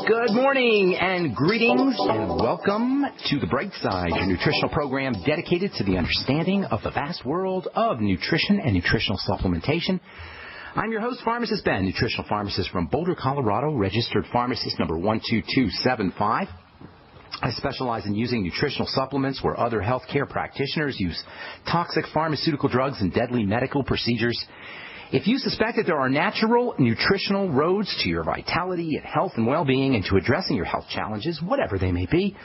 Good morning and greetings and welcome to the Brightside, your nutritional program dedicated to the understanding of the vast world of nutrition and nutritional supplementation. I'm your host, Pharmacist Ben, nutritional pharmacist from Boulder, Colorado, registered pharmacist number 12275. I specialize in using nutritional supplements where other healthcare practitioners use toxic pharmaceutical drugs and deadly medical procedures. If you suspect that there are natural nutritional roads to your vitality and health and well-being and to addressing your health challenges, whatever they may be,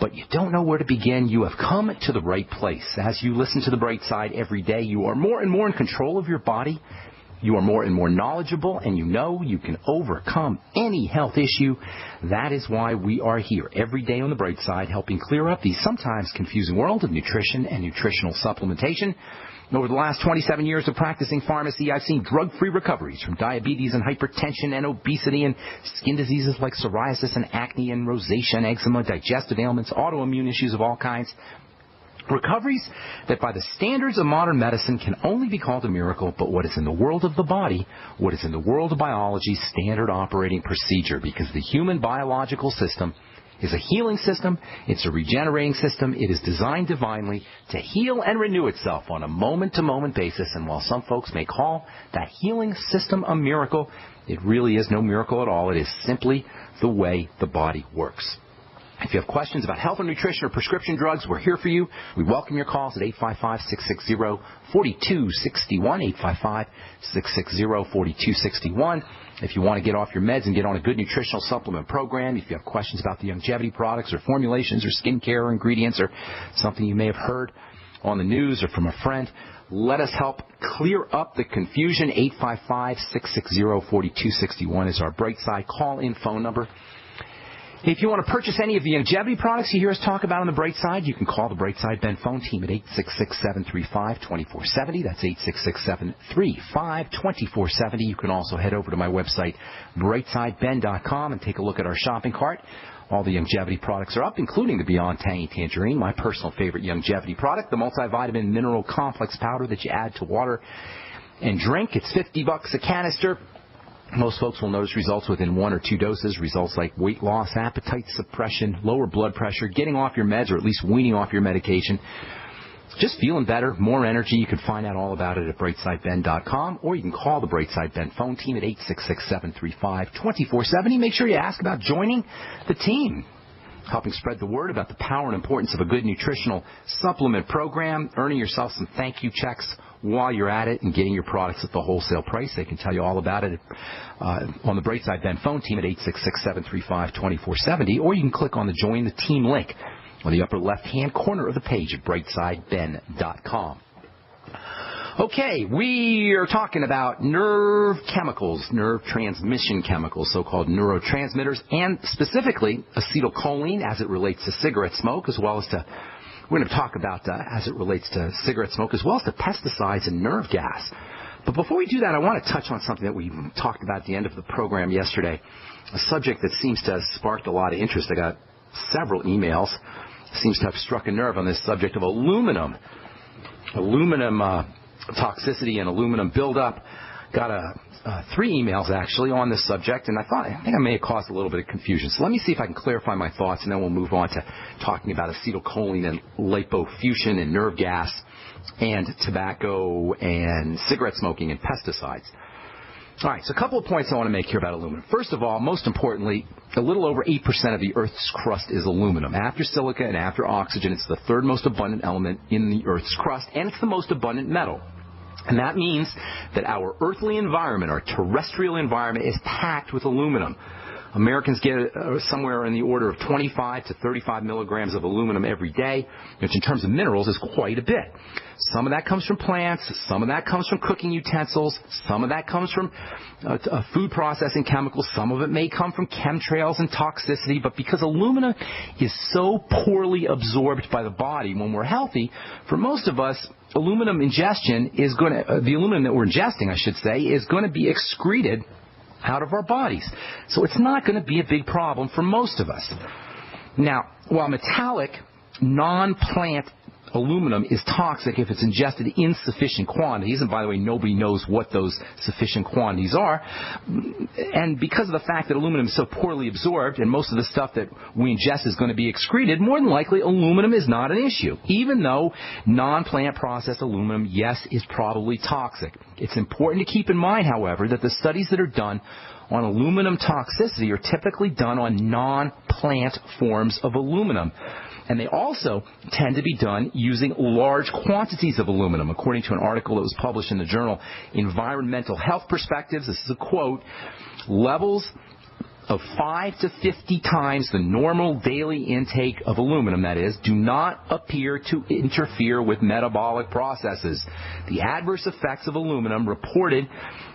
but you don't know where to begin, you have come to the right place. As you listen to the Bright Side every day, you are more and more in control of your body. You are more and more knowledgeable, and you know you can overcome any health issue. That is why we are here every day on the Bright Side, helping clear up the sometimes confusing world of nutrition and nutritional supplementation. Over the last 27 years of practicing pharmacy, I've seen drug-free recoveries from diabetes and hypertension and obesity and skin diseases like psoriasis and acne and rosacea and eczema, digestive ailments, autoimmune issues of all kinds. Recoveries that by the standards of modern medicine can only be called a miracle, but what is in the world of the body, what is in the world of biology, standard operating procedure, because the human biological system is a healing system, it's a regenerating system, it is designed divinely to heal and renew itself on a moment-to-moment basis, and while some folks may call that healing system a miracle, it really is no miracle at all. It is simply the way the body works. If you have questions about health or nutrition or prescription drugs, we're here for you. We welcome your calls at 855-660-4261, 855-660-4261. If you want to get off your meds and get on a good nutritional supplement program, if you have questions about the longevity products or formulations or skincare or ingredients or something you may have heard on the news or from a friend, let us help clear up the confusion. 855-660-4261 is our Brightside call-in phone number. If you want to purchase any of the longevity products you hear us talk about on the Bright Side, you can call the Brightside Ben phone team at 866-735-2470. That's 866-735-2470. You can also head over to my website, brightsideben.com, and take a look at our shopping cart. All the longevity products are up, including the Beyond Tangy Tangerine, my personal favorite longevity product, the multivitamin mineral complex powder that you add to water and drink. It's $50 a canister. Most folks will notice results within 1 or 2 doses, results like weight loss, appetite suppression, lower blood pressure, getting off your meds or at least weaning off your medication, just feeling better, more energy. You can find out all about it at brightsideben.com, or you can call the Brightside Ben phone team at 866-735-2470. Make sure you ask about joining the team, helping spread the word about the power and importance of a good nutritional supplement program, earning yourself some thank you checks while you're at it, and getting your products at the wholesale price. They can tell you all about it on the Brightside Ben phone team at 866-735-2470, or you can click on the Join the Team link on the upper left-hand corner of the page at brightsideben.com. Okay, we are talking about nerve chemicals, nerve transmission chemicals, so-called neurotransmitters, and specifically acetylcholine as it relates to cigarette smoke, as well as to, we're going to talk about as it relates to cigarette smoke, as well as to pesticides and nerve gas. But before we do that, I want to touch on something that we talked about at the end of the program yesterday, a subject that seems to have sparked a lot of interest. I got several emails. Seems to have struck a nerve on this subject of aluminum toxicity and aluminum buildup. Got 3 emails actually on this subject, and I think I may have caused a little bit of confusion. So let me see if I can clarify my thoughts, and then we'll move on to talking about acetylcholine and lipofusion and nerve gas and tobacco and cigarette smoking and pesticides. All right, so a couple of points I want to make here about aluminum. First of all, most importantly, a little over 8% of the Earth's crust is aluminum. After silica and after oxygen, it's the third most abundant element in the Earth's crust, and it's the most abundant metal. And that means that our earthly environment, our terrestrial environment, is packed with aluminum. Americans get somewhere in the order of 25 to 35 milligrams of aluminum every day, which in terms of minerals is quite a bit. Some of that comes from plants, some of that comes from cooking utensils, some of that comes from food processing chemicals, some of it may come from chemtrails and toxicity, but because aluminum is so poorly absorbed by the body when we're healthy, for most of us, aluminum ingestion is going to, the aluminum that we're ingesting, I should say, is going to be excreted out of our bodies. So it's not going to be a big problem for most of us. Now, while metallic, non-plant aluminum is toxic if it's ingested in sufficient quantities. And by the way, nobody knows what those sufficient quantities are. And because of the fact that aluminum is so poorly absorbed and most of the stuff that we ingest is going to be excreted, more than likely aluminum is not an issue. Even though non-plant processed aluminum, yes, is probably toxic. It's important to keep in mind, however, that the studies that are done on aluminum toxicity are typically done on non-plant forms of aluminum. And they also tend to be done using large quantities of aluminum. According to an article that was published in the journal Environmental Health Perspectives, this is a quote, levels of 5 to 50 times the normal daily intake of aluminum, that is, do not appear to interfere with metabolic processes. The adverse effects of aluminum reported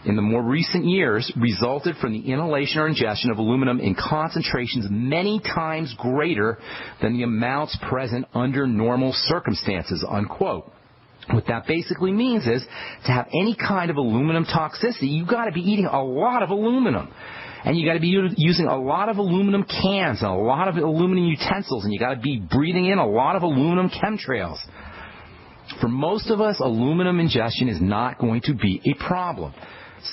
in the more recent years resulted from the inhalation or ingestion of aluminum in concentrations many times greater than the amounts present under normal circumstances, unquote. What that basically means is to have any kind of aluminum toxicity, you've got to be eating a lot of aluminum. And you got to be using a lot of aluminum cans and a lot of aluminum utensils, and you got to be breathing in a lot of aluminum chemtrails. For most of us, aluminum ingestion is not going to be a problem.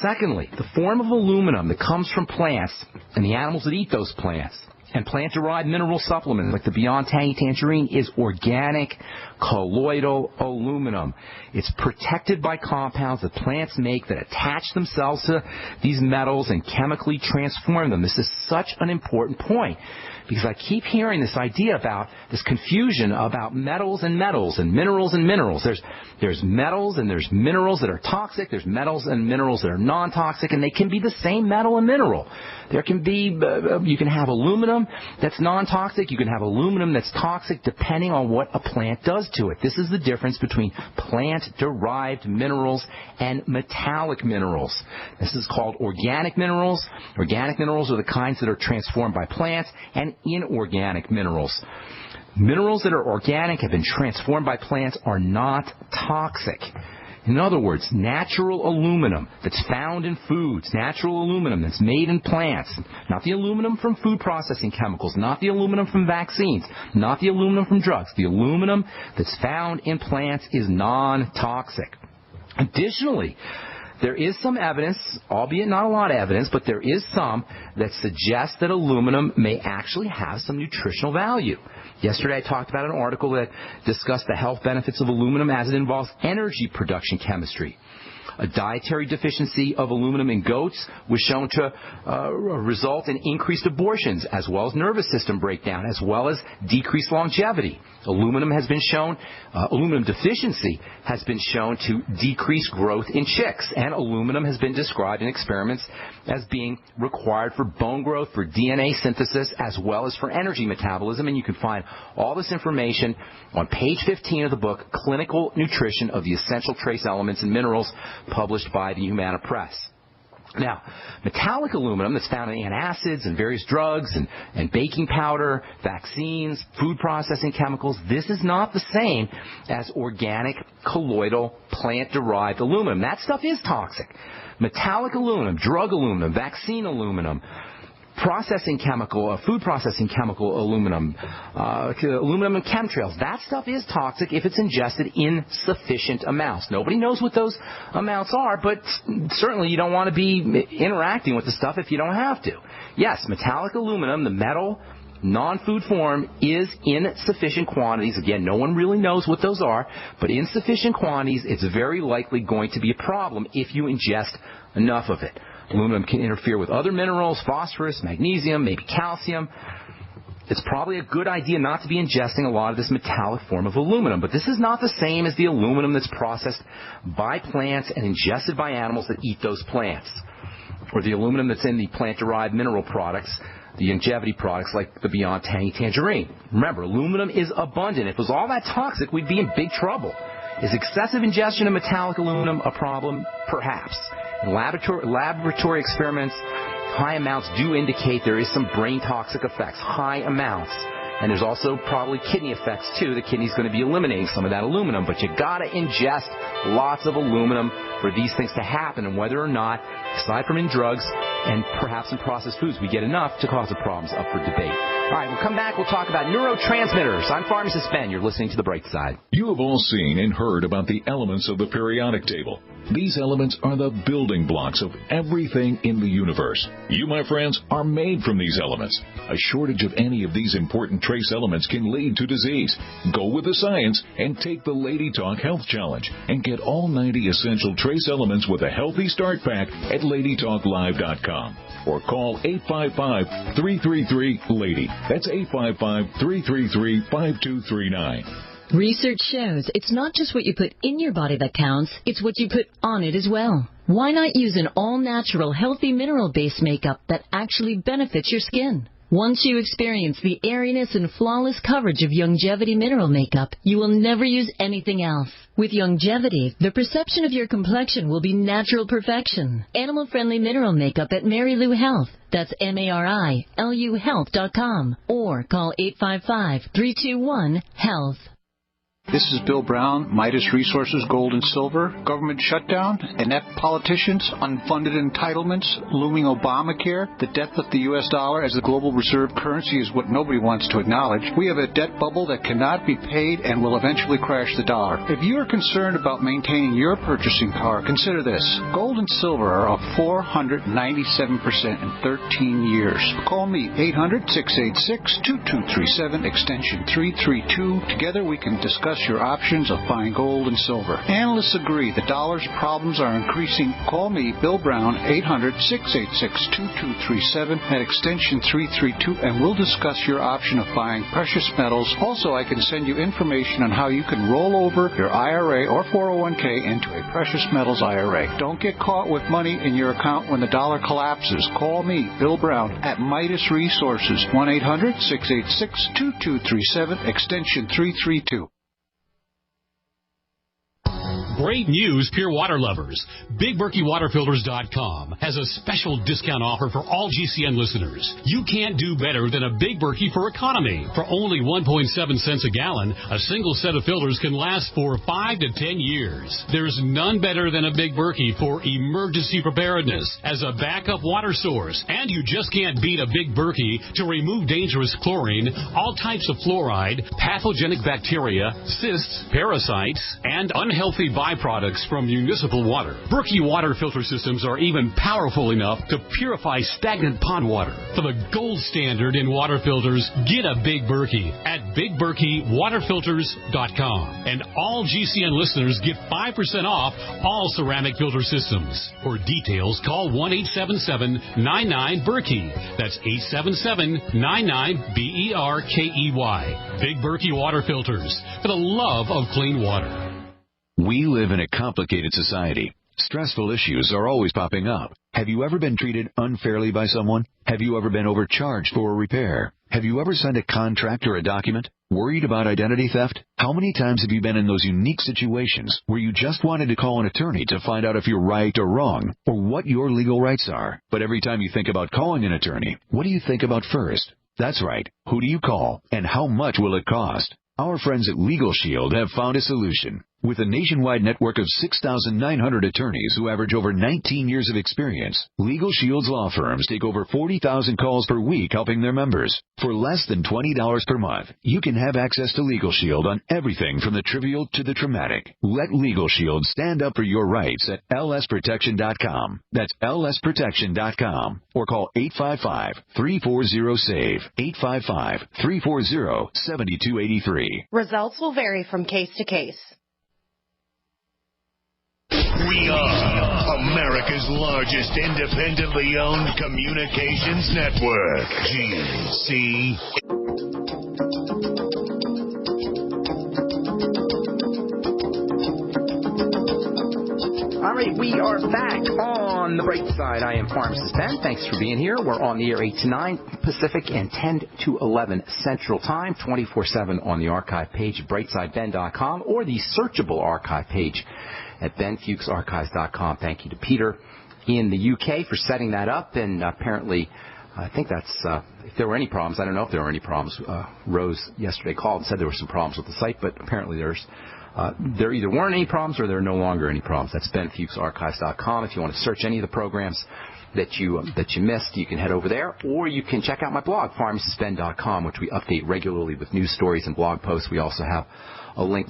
Secondly, the form of aluminum that comes from plants and the animals that eat those plants and plant-derived mineral supplements like the Beyond Tangy Tangerine is organic colloidal aluminum. It's protected by compounds that plants make that attach themselves to these metals and chemically transform them. This is such an important point because I keep hearing this idea about this confusion about metals and minerals. There's metals and there's minerals that are toxic. There's metals and minerals that are non-toxic, and they can be the same metal and mineral. There can be, you can have aluminum that's non-toxic. You can have aluminum that's toxic depending on what a plant does to it. This is the difference between plant-derived minerals and metallic minerals. This is called organic minerals. Organic minerals are the kinds that are transformed by plants, and inorganic minerals. Minerals that are organic, have been transformed by plants, are not toxic. In other words, natural aluminum that's found in foods, natural aluminum that's made in plants, not the aluminum from food processing chemicals, not the aluminum from vaccines, not the aluminum from drugs. The aluminum that's found in plants is non-toxic. Additionally, there is some evidence, albeit not a lot of evidence, but there is some that suggests that aluminum may actually have some nutritional value. Yesterday I talked about an article that discussed the health benefits of aluminum as it involves energy production chemistry. A dietary deficiency of aluminum in goats was shown to result in increased abortions, as well as nervous system breakdown, as well as decreased longevity. Aluminum deficiency has been shown to decrease growth in chicks, and aluminum has been described in experiments as being required for bone growth, for DNA synthesis, as well as for energy metabolism. And you can find all this information on page 15 of the book, Clinical Nutrition of the Essential Trace Elements and Minerals, published by the Humana Press. Now, metallic aluminum that's found in antacids and various drugs and baking powder, vaccines, food processing chemicals, this is not the same as organic colloidal plant-derived aluminum. That stuff is toxic. Metallic aluminum, drug aluminum, vaccine aluminum, processing chemical, food processing chemical aluminum, aluminum and chemtrails. That stuff is toxic if it's ingested in sufficient amounts. Nobody knows what those amounts are, but certainly you don't want to be interacting with the stuff if you don't have to. Yes, metallic aluminum, the metal, non-food form, is in sufficient quantities. Again, no one really knows what those are, but in sufficient quantities, it's very likely going to be a problem if you ingest enough of it. Aluminum can interfere with other minerals, phosphorus, magnesium, maybe calcium. It's probably a good idea not to be ingesting a lot of this metallic form of aluminum, but this is not the same as the aluminum that's processed by plants and ingested by animals that eat those plants, or the aluminum that's in the plant-derived mineral products, the longevity products like the Beyond Tangy Tangerine. Remember, aluminum is abundant. If it was all that toxic, we'd be in big trouble. Is excessive ingestion of metallic aluminum a problem? Perhaps. In laboratory experiments, high amounts do indicate there is some brain toxic effects, high amounts. And there's also probably kidney effects too. The kidney's going to be eliminating some of that aluminum, but you got to ingest lots of aluminum for these things to happen. And whether or not, aside from in drugs and perhaps in processed foods, we get enough to cause the problems up for debate. All right, we'll come back. We'll talk about neurotransmitters. I'm Pharmacist Ben. You're listening to The Bright Side. You have all seen and heard about the elements of the periodic table. These elements are the building blocks of everything in the universe. You, my friends, are made from these elements. A shortage of any of these important trace elements can lead to disease. Go with the science and take the Lady Talk Health Challenge and get all 90 essential trace elements with a healthy start pack at LadyTalkLive.com. Or call 855-333-LADY. That's 855-333-5239. Research shows it's not just what you put in your body that counts, it's what you put on it as well. Why not use an all-natural, healthy mineral-based makeup that actually benefits your skin? Once you experience the airiness and flawless coverage of Longevity mineral makeup, you will never use anything else. With Longevity, the perception of your complexion will be natural perfection. Animal-friendly mineral makeup at Mary Lou Health. That's MARILU Health.com. Or call 855-321-HEALTH. This is Bill Brown, Midas Resources, Gold and Silver, government shutdown, inept politicians, unfunded entitlements, looming Obamacare, the death of the U.S. dollar as the global reserve currency is what nobody wants to acknowledge. We have a debt bubble that cannot be paid and will eventually crash the dollar. If you are concerned about maintaining your purchasing power, consider this. Gold and silver are up 497% in 13 years. Call me, 800-686-2237, extension 332. Together we can discuss your options of buying gold and silver. Analysts agree the dollar's problems are increasing. Call me, Bill Brown, 800-686-2237 at extension 332, and we'll discuss your option of buying precious metals. Also, I can send you information on how you can roll over your IRA or 401k into a precious metals IRA. Don't get caught with money in your account when the dollar collapses. Call me, Bill Brown, at Midas Resources, 1-800-686-2237, extension 332. Great news, pure water lovers. BigBerkeyWaterFilters.com has a special discount offer for all GCN listeners. You can't do better than a Big Berkey for economy. For only 1.7 cents a gallon, a single set of filters can last for 5 to 10 years. There's none better than a Big Berkey for emergency preparedness as a backup water source. And you just can't beat a Big Berkey to remove dangerous chlorine, all types of fluoride, pathogenic bacteria, cysts, parasites, and unhealthy byproducts from municipal water. Berkey water filter systems are even powerful enough to purify stagnant pond water. For the gold standard in water filters, get a Big Berkey at BigBerkeyWaterFilters.com. And all GCN listeners get 5% off all ceramic filter systems. For details, call 1-877-99-BERKEY. That's 877-99-BERKEY. Big Berkey Water Filters, for the love of clean water. We live in a complicated society. Stressful issues are always popping up. Have you ever been treated unfairly by someone? Have you ever been overcharged for a repair? Have you ever signed a contract or a document? Worried about identity theft? How many times have you been in those unique situations where you just wanted to call an attorney to find out if you're right or wrong, or what your legal rights are? But every time you think about calling an attorney, what do you think about first? That's right. Who do you call, and how much will it cost? Our friends at Legal Shield have found a solution. With a nationwide network of 6,900 attorneys who average over 19 years of experience, Legal Shield's law firms take over 40,000 calls per week helping their members. For less than $20 per month, you can have access to Legal Shield on everything from the trivial to the traumatic. Let Legal Shield stand up for your rights at lsprotection.com. That's lsprotection.com. Or call 855-340-SAVE, 855-340-7283. Results will vary from case to case. We are America's largest independently owned communications network, GC. All right, we are back on the bright side. I am Pharmacist Ben. Thanks for being here. We're on the air 8 to 9 Pacific and 10 to 11 Central Time, 24/7 on the archive page at brightsideben.com or the searchable archive page at benfuchsarchives.com. Thank you to Peter in the UK for setting that up. And apparently, I think that's, if there were any problems, I don't know if there were any problems. Rose yesterday called and said there were some problems with the site, but apparently there either weren't any problems or there are no longer any problems. That's benfuchsarchives.com. If you want to search any of the programs that you missed, you can head over there, or you can check out my blog, pharmacistben.com, which we update regularly with news stories and blog posts. We also have a link